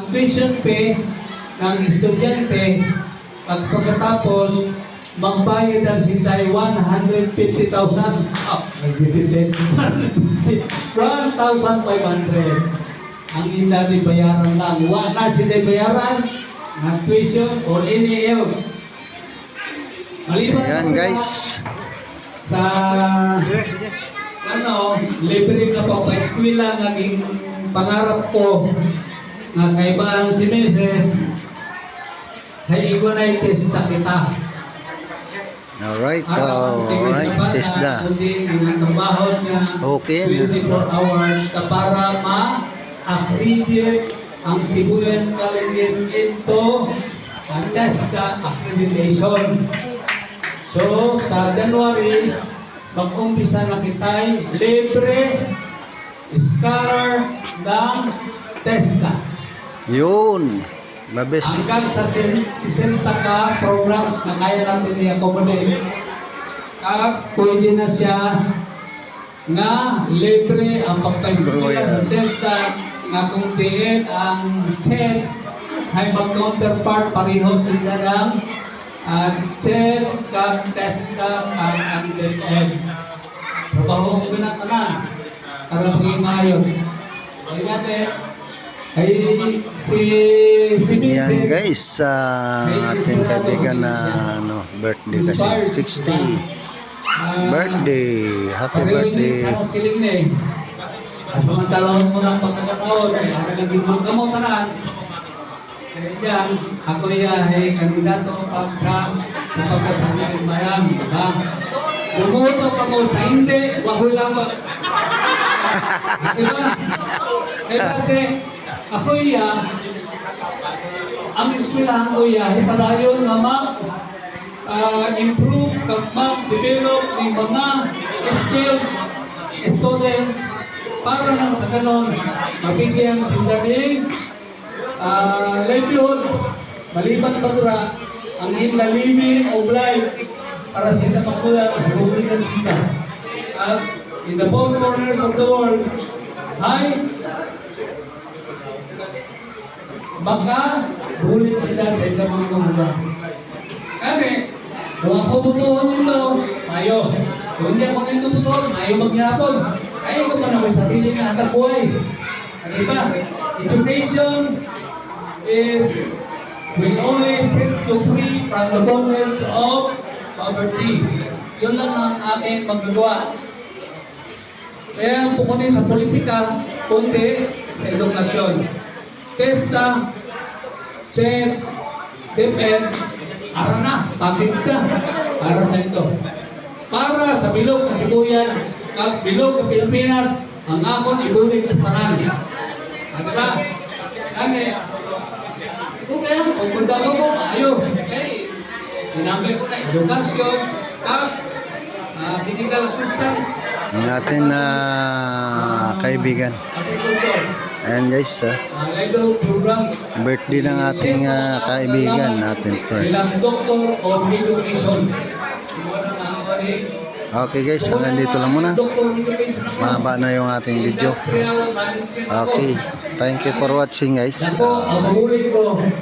Ang tuition fee ng estudyante at pagkatapos magbayad ang sintay 150,000. Nagbibitin. 1,500. Ang hindi bayaran lang. Wala sila bayaran ng tuition or any else. Maliban Ayan guys. sa libre na pa eskwela naging pangarap ko na kaibahan si Mrs. ay igunay testa kita. Alright, test na. Okay. 24 hours na para ma-accredit ang Sibuyan Colleges into TESDA accreditation. So, sa January, mag-umpisa na kita'y libre scholar ng TESDA. Yun. Mabes. Hanggang sa 60 ka programs na kaya natin i-accommodate, pwede na siya na libre ang pagpa-eskwela sa TESDA na kung diin ang CHED ay mag-counterpart pareho sila ng CHED kag TESDA kag ang DepEd. Trabaho ko na tanan para maging mayon. Ay natin, ay si Yan guys, sa ating kaibigan na birthday kasi 60 birthday, happy birthday. Samantalang mo ng pagkakataon ay naging magkamo tanan. Kaya dyan, ako ay kandidato sa pagkasabi ng bayan. Bumuto ka mo sa hindi, wahoy lang mo. Diba? Kasi ako ang eskwelahan ko hipadayon na improve kag develop ng mga skilled students para nang sa ganon mabigyan sila ng livelihood maliban pa dura ang living of life para sa ita magmula publikan sila at in the four corners of the world baka bulit sila sa ita mga kumula. Kami, kung ako butuhon nito, mayo. Kung hindi ako nito butuhon, mayo magyapon. Ay, ikaw pa naman sarili na atang buhay. Diba? Education will only set you free from the bondage of poverty. Yun lang ang aking magagawa. Kaya pukunin sa politika, kundi sa edukasyon. TESDA, CHED, DepEd, ara na, package na para sa ito. Para sa bilog na Sibuyan, bilog na Pilipinas, ang akon ibulig sa tanan. Diba? Kami, kung kaya, kung magdalo mo, maayo. Okay. Dinamay ko na edukasyon, medical assistance. Ang ating kaibigan. Ayan guys, birthday ng ating kaibigan natin. Okay guys, hanggang dito lang muna. Mahaba na yung ating video. Okay, thank you for watching guys.